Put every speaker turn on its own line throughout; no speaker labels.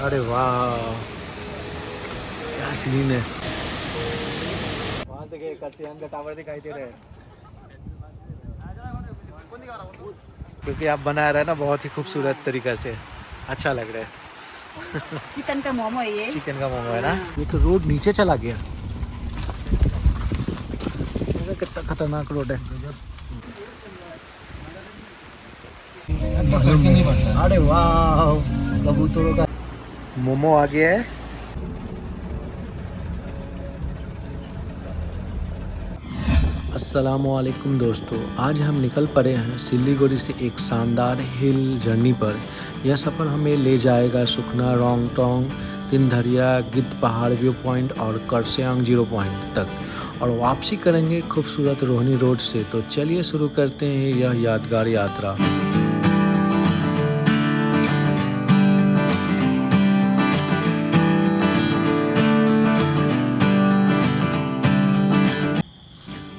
अरे वाह क्या सीन है। वहाँ देखिए कर्सियंग का टावर दिखाई दे रहा है, क्योंकि आप बना रहे हैं ना बहुत ही खूबसूरत तरीका से, अच्छा लग रहा है।
चिकन का मोमो है ये।
चिकन का मोमो है ना। ये तो रोड नीचे चला गया, कितना खतरनाक रोड है। अरे वाह कबूतरों का मोमो आ गया है। अस्सलामुअलैकुम दोस्तों, आज हम निकल पड़े हैं सिलीगुड़ी से एक शानदार हिल जर्नी पर। यह सफ़र हमें ले जाएगा सुखना, रोंगटोंग, तिनधरिया, गिद्ध पहाड़ व्यू पॉइंट और कर्सियंग 0 पॉइंट तक, और वापसी करेंगे खूबसूरत रोहनी रोड से। तो चलिए शुरू करते हैं यह यादगार यात्रा।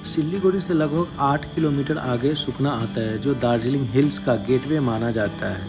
सिलीगुड़ी से लगभग 8 किलोमीटर आगे सुखना आता है, जो दार्जिलिंग हिल्स का गेटवे माना जाता है।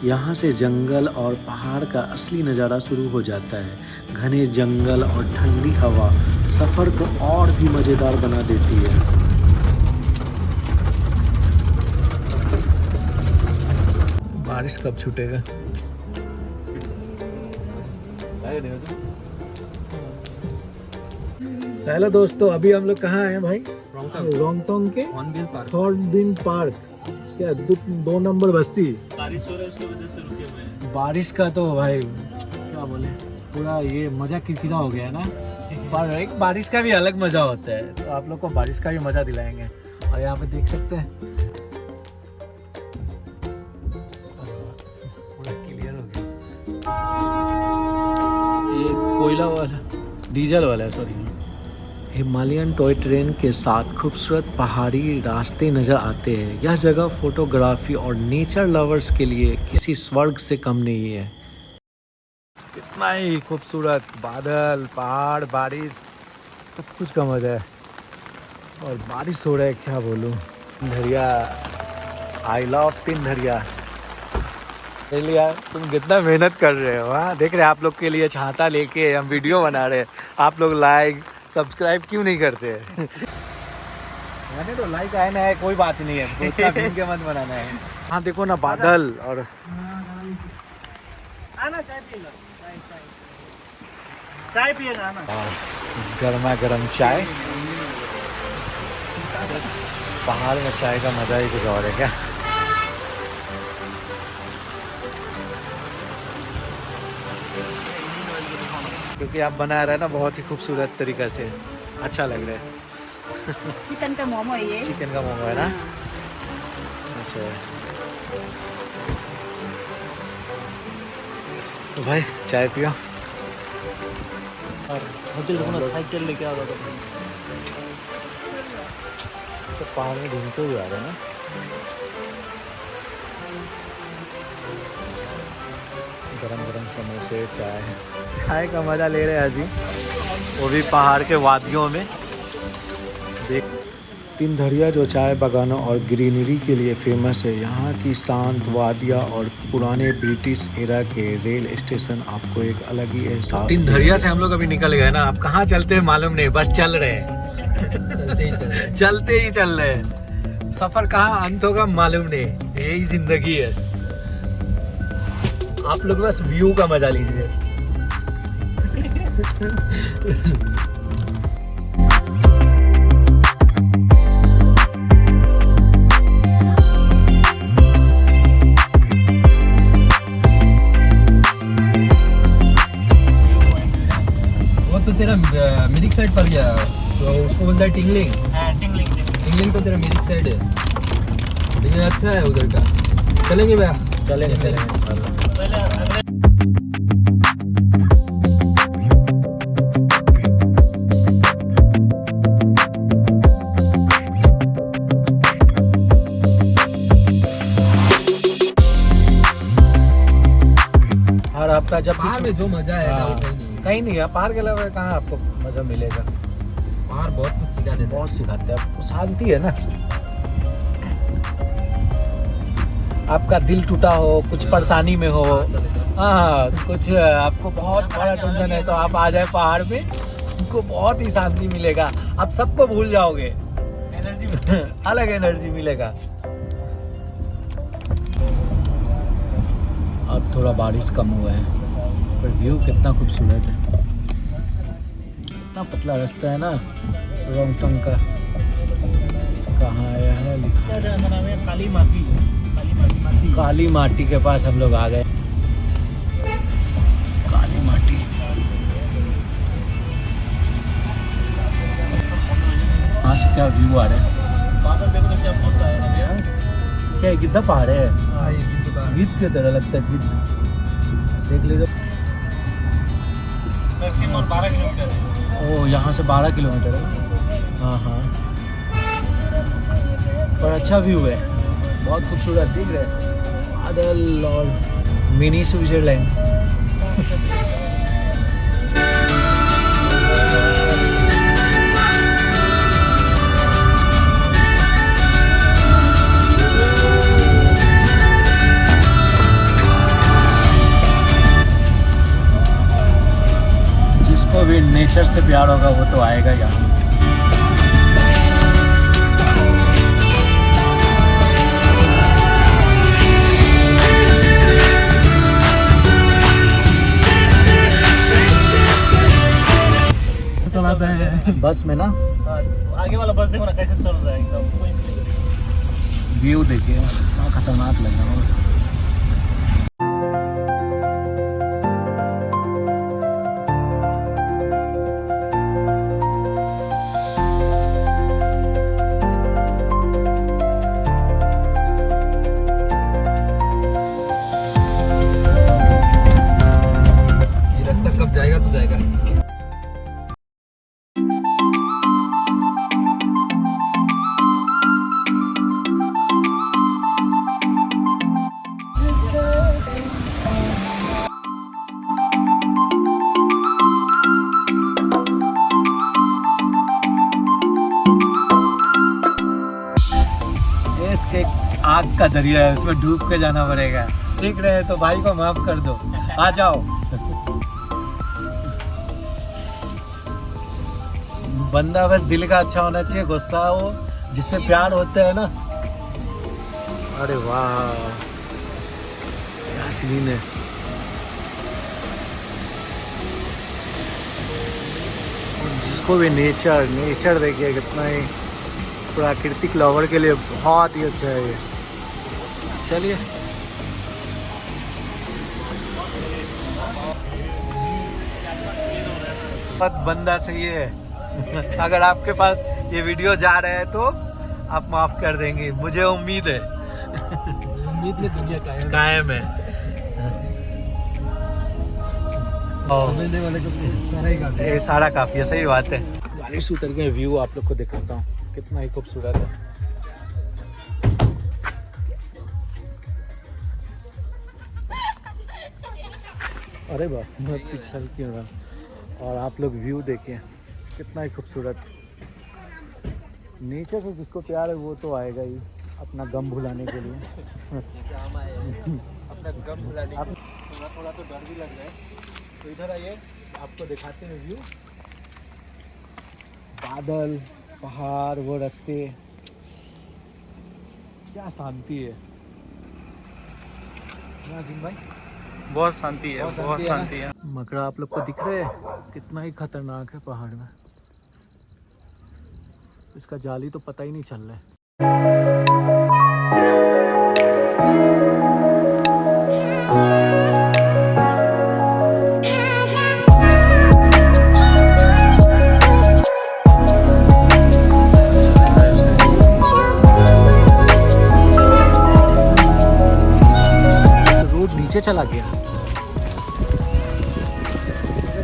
यहाँ से जंगल और पहाड़ का असली नज़ारा शुरू हो जाता है। घने जंगल और ठंडी हवा सफ़र को और भी मज़ेदार बना देती है। बारिश कब छूटेगा? हेलो दोस्तों, अभी हम लोग कहाँ हैं भाई? रोंगटोंग के हॉर्नबिल पार्क, क्या 2 नंबर बस्ती।
बारिश हो रहा है उसकी वजह से रुके हुए हैं।
बारिश का तो भाई क्या बोले, पूरा ये मजा किरकिरा हो गया है ना। पर एक बारिश का भी अलग मजा होता है, तो आप लोग को बारिश का भी मजा दिलाएंगे। और यहाँ पे देख सकते हैं पूरा क्लियर हो गया। ये कोयला वाला, डीजल वाला है, सॉरी। हिमालयन टॉय ट्रेन के साथ खूबसूरत पहाड़ी रास्ते नज़र आते हैं। यह जगह फोटोग्राफी और नेचर लवर्स के लिए किसी स्वर्ग से कम नहीं है। कितना ही खूबसूरत बादल, पहाड़, बारिश, सब कुछ का मजा है। और बारिश हो रहा है, क्या बोलूँ। तिनधरिया, आई लव तिनधरिया। लिया तुम कितना मेहनत कर रहे हो। हाँ, देख रहे हैं आप लोग के लिए छाता लेके हम वीडियो बना रहे हैं। आप लोग लाइक सब्सक्राइब क्यों नहीं करते हैं? मैंने तो लाइक आया ना है, कोई बात नहीं है, तो इतना भीम के मत बनाना है। हाँ देखो ना बादल, और
आना चाय पिएगा, चाय पिएगा आना।
गर्मा गर्म चाय। पहाड़ में चाय का मजा ही कुछ और है क्या। क्योंकि आप बना रहे हैं ना बहुत ही खूबसूरत तरीका से, अच्छा लग रहा है।
चिकन का मोमो है ये।
चिकन का मोमो है ना। अच्छा तो भाई चाय पियो।
और साइकिल लेके आ रहा था,
सब पहाड़ में घूमते हुए आ रहे हैं ना। गरम गरम समोसे, चाय का मजा ले रहे हैं अभी, वो भी पहाड़ के वादियों में। तिनधरिया जो चाय बागानों और ग्रीनरी के लिए फेमस है, यहाँ की शांत वादियाँ और पुराने ब्रिटिश एरा के रेल स्टेशन आपको एक अलग ही एहसास। तिनधरिया से हम लोग अभी निकल गए ना, अब कहाँ चलते हैं मालूम नहीं, बस चल रहे हैं। चलते ही चल रहे हैं। सफर कहाँ अंत होगा मालूम नहीं, यही जिंदगी है। आप लोग बस व्यू का मजा लीजिए।
वो तो तेरा मिरिक साइड पर गया, तो उसको बोलता है टिंगलिंग।
टिंगलिंग
टिंगलिंग तो तेरा मिरिक साइड है, लेकिन अच्छा है उधर का। चलेंगे भैया,
चलेंगे। और आपका जब
पहाड़ में जो मजा है ना वो
कहीं नहीं है। पहाड़ के अलावा कहाँ आपको मजा मिलेगा।
पहाड़ बहुत कुछ सिखा देता है,
बहुत सिखाते हैं, शांति है ना। आपका दिल टूटा हो, कुछ परेशानी में हो, हाँ कुछ आपको बहुत बड़ा टेंशन है तो आप आ जाए पहाड़ पे, आपको बहुत ही शांति मिलेगा, आप सबको भूल जाओगे,
एनर्जी
अलग एनर्जी मिलेगा। अब थोड़ा बारिश कम हुआ है पर व्यू कितना खूबसूरत है, इतना पतला रास्ता है ना रोंगटंग का। कहाँ आया है लिखा,
नाम है काली माटी, काली माटी
काली माटी के पास हम लोग आ गए। काली माटी वहाँ से क्या व्यू आ रहा है,
बादल देखो तो क्या मस्त आया ना भैया।
क्या है, कितना पहाड़ है,
हाँ ये गिद्ध पहाड़।
गिद्ध की तरह लगता है, गिद्ध देख लीजिए।
नरसिंह और 12 किलोमीटर है।
ओ यहाँ से 12 किलोमीटर है। हाँ हाँ पर अच्छा व्यू है, बहुत खूबसूरत दिख रहा है, बादल और मिनी स्विट्जरलैंड। जिसको भी नेचर से प्यार होगा वो तो आएगा यहाँ।
चलाता है
बस में ना
हाँ, आगे वाला बस देखो ना कैसे चल रहा है एकदम, कोई नहीं।
व्यू देखिए कितना खतरनाक लग रहा है।
ये रास्ता कब जाएगा तो जाएगा।
ये इसके आग का दरिया है, उसमें डूब के जाना पड़ेगा। ठीक रहे तो भाई को माफ कर दो, आ जाओ। बंदा बस दिल का अच्छा होना चाहिए, गुस्सा हो जिससे प्यार होते हैं ना। अरे वाह क्या सीन है, जिसको भी नेचर देखिए कितना ही प्राकृतिक लवर के लिए बहुत ही अच्छा है ये। चलिए बहुत बंदा सही है। अगर आपके पास ये वीडियो जा रहा है तो आप माफ कर देंगे, मुझे उम्मीद है।
उम्मीद में दुनिया
कायम है।
समझने वाले को सारा ही काफी है।
ये सारा काफी है, सही बात है। गाड़ी से उतर के व्यू आप लोग को दिखाता हूँ कितना ही खूबसूरत है। अरे बाप मैं पिछल क्यों रहा। और आप लोग व्यू देखिए कितना ही खूबसूरत। नेचर से जिसको प्यार है वो तो आएगा ही अपना गम भुलाने के लिए।
अपना गम भुलाने
आप थोड़ा तो डर भी लग रहा है, तो इधर आइए आपको दिखाते हैं व्यू। बादल, पहाड़, वो रास्ते, क्या शांति है ना जिन भाई।
बहुत शांति है, बहुत
ना?
शांति है।
मकड़ा आप लोग को दिख रहे हैं कितना ही खतरनाक है पहाड़ में, इसका जाली तो पता ही नहीं चल रहा है। रोड नीचे चला गया,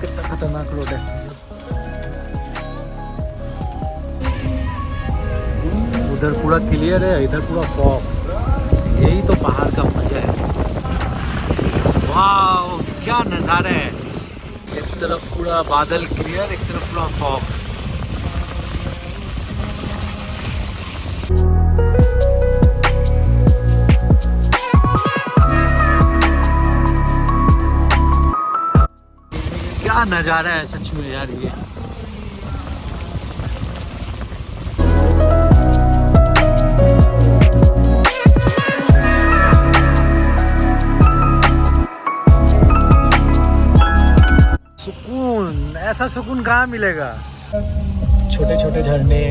कितना खतरनाक रोड है। उधर पूरा क्लियर है, इधर पूरा फॉग। यही तो पहाड़ का मजा है। वाह क्या नज़ारा है, एक तरफ पूरा बादल क्लियर, एक तरफ पूरा फॉग। क्या नज़ारा है सच में यार ये। सुकून, ऐसा सुकून कहाँ मिलेगा। छोटे छोटे झरने,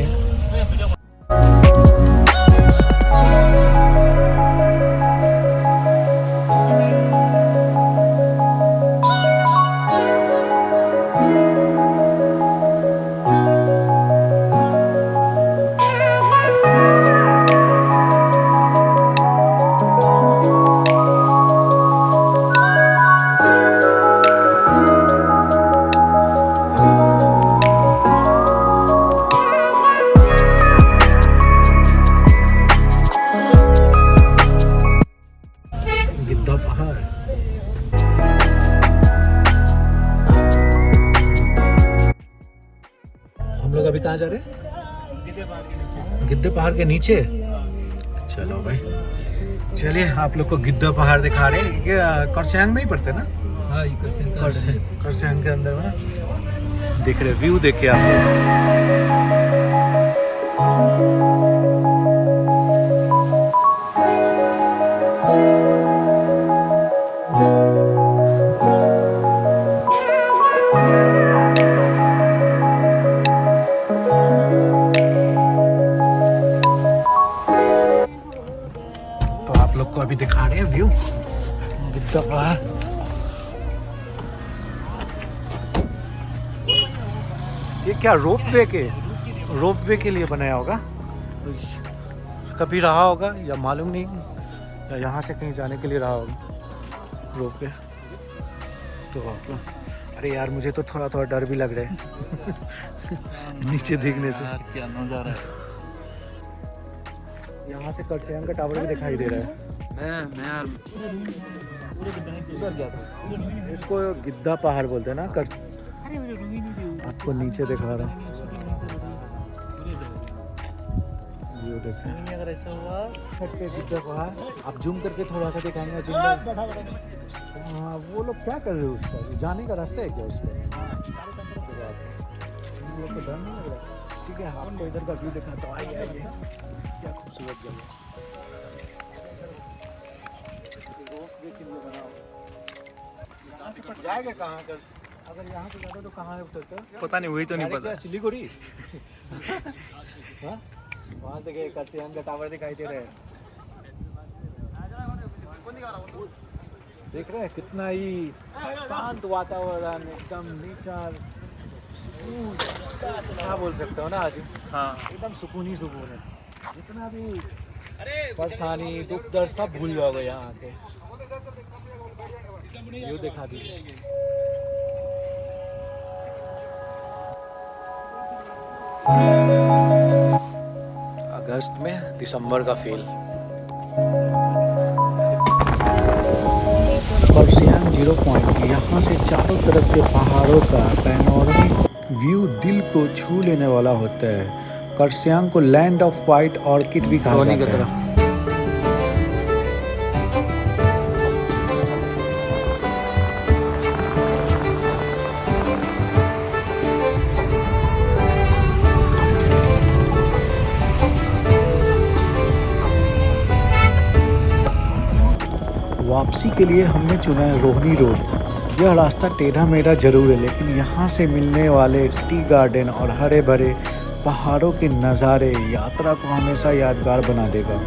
गिद्दा पहाड़। हम लोग अभी कहाँ जा रहे हैं? गिद्दा पहाड़ के नीचे। चलो भाई, चलिए आप लोग को गिद्दा पहाड़ दिखा रहे हैं। ये करसियांग में ही पड़ते ना?
हाँ, ये
करसियांग के अंदर में ना। देख रहे व्यू देखिए आप लोग। तो आप लोग को अभी दिखा रहे हैं व्यू गिद्दा पहाड़। ये क्या रोप वे के लिए बनाया होगा, कभी रहा होगा या मालूम नहीं, या यहाँ से कहीं जाने के लिए रहा होगा रोप वे। तो आप लोग, अरे यार मुझे तो थोड़ा थोड़ा डर भी लग रहा है नीचे देखने से।
यार क्या नजारा है।
यहाँ से करसियांग का टावर भी दिखाई दे रहा है।
मैं यार
इसको गिद्दा पहाड़ बोलते हैं ना। आपको नीचे दिखा रहा हूँ, व्यू देखें।
अगर ऐसा हुआ
छत पे गिद्दा पहाड़। आप जूम करके थोड़ा सा दिखाएंगे जिंदा। हाँ, वो लोग क्या कर रहे हो उस पर? जाने का रास्ता है क्या उस पर? हम लोग को डर नहीं लग रहा? ठीक है, आपको इधर का व्यू दिखाता हूँ। आइए आइए, क्या खूबसूरत जगह। जाएगा कहाँ कर? अगर यहाँ से जाता तो कहाँ उतरता?
पता नहीं, वही तो नहीं पता।
सिलीगुड़ी। हाँ, वहाँ से गए, करसियांग का टावर दिखाई दे रहा है। देख रहे हैं कितना ही शांत वातावरण, एकदम नेचर, सुकून। क्या बोल सकते हो ना आज,
हाँ
एकदम सुकून ही सुकून है। जितना भी परेशानी दुख दर्द सब भूल जाओगे यहाँ आके। व्यू दिखा दीजिए। अगस्त में दिसंबर का फील। करसियांग 0 पॉइंट, यहाँ से चारों तरफ के पहाड़ों का पैनोरामिक व्यू दिल को छू लेने वाला होता है। करसियांग को लैंड ऑफ वाइट ऑर्किड भी कहा जाता है। वापसी के लिए हमने चुना है रोहनी रोड। यह रास्ता टेढ़ा मेढ़ा जरूर है, लेकिन यहाँ से मिलने वाले टी गार्डन और हरे भरे पहाड़ों के नज़ारे यात्रा को हमेशा यादगार बना देगा।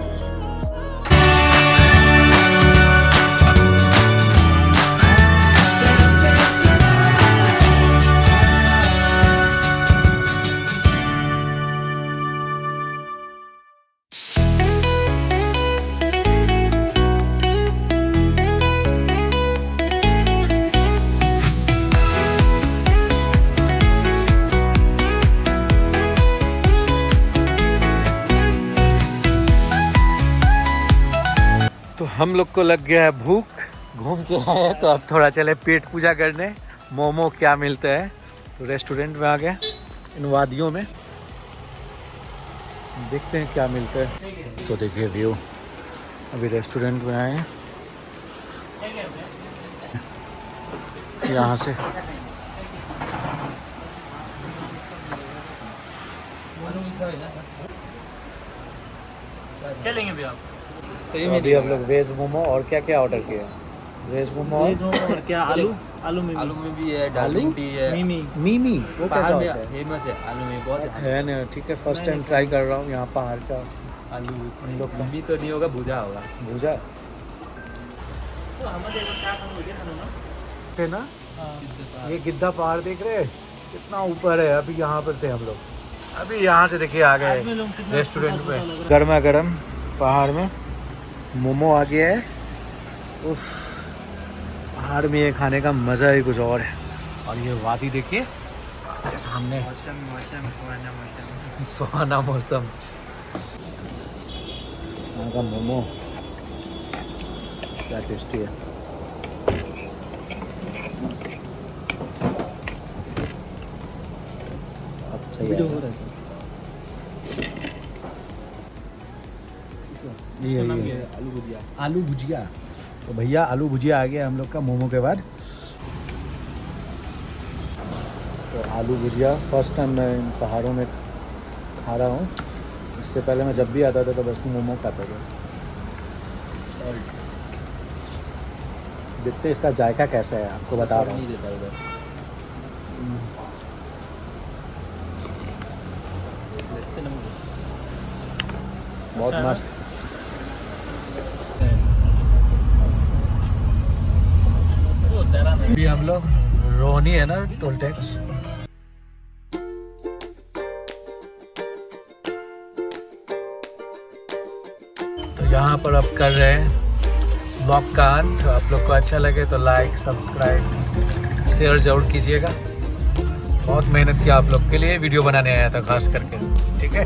तो हम लोग को लग गया है भूख, घूम के आए हैं तो अब थोड़ा चले पेट पूजा करने। मोमो क्या मिलता है, तो रेस्टोरेंट में आ गए इन वादियों में, देखते हैं क्या मिलता है। तो देखिए व्यू, अभी रेस्टोरेंट में आए हैं। यहाँ से
क्या लेंगे भैया आप?
सही
तो
में
अभी हम लोग वेज मोमो और क्या क्या ऑर्डर किया? वेज मोमो
वेज मोमो और क्या आलू आलू में
आलू में भी है, दार्जिलिंग टी है,
मीमी
मीमी वो कैसा
पहाड़
होता
में
है?
फेमस है आलू में बहुत है।
है ना, ठीक है, फर्स्ट टाइम ट्राई कर रहा हूँ यहाँ पहाड़ का
आलू
हम लोग का
मीमी तो नहीं होगा, भुजा होगा।
भूजा
तो हमारे को क्या खाना मुझे खाना ना
है ना। ये गिद्दा पहाड़ देख रहे हैं कितना ऊपर है। अभी यहाँ पर थे हम लोग, अभी यहाँ से देखिए आ गए
में लोग कितना
रेस्टोरेंट
छोटा-छोटा
में।
लग रहा
गर्मा गर्म पहाड़ में मोमो आ गया है। उफ, पहाड़ में ये खाने का मज़ा ही कुछ और है। और ये वादी देखिए ये सामने, सुहाना मौसम। यहाँ का मोमो क्या टेस्टी है। अब सही
वीडियो
है।
हो रहा है
ये
आलू भुजिया।
आलू भुजिया। तो भैया आलू भुजिया आ गया हम लोग का मोमो के बाद। तो आलू भुजिया फर्स्ट टाइम मैं इन पहाड़ों में खा रहा हूँ। इससे पहले मैं जब भी आता था तो बस मोमो खाता था। देखते इसका जायका कैसा है, आपको बता रहा
नहीं
हूँ।
देता उधर।
देखते ना मुझे
बहुत
अच्छा है ना?
मस्त।
वो तेरा नहीं
अभी हम लोग रोहनी है ना टोल टैक्स, तो यहाँ पर अब कर रहे हैं ब्लॉग का अंत। तो आप लोग को अच्छा लगे तो लाइक सब्सक्राइब शेयर ज़रूर कीजिएगा। बहुत मेहनत किया आप लोग के लिए, वीडियो बनाने आया था खास करके। ठीक है।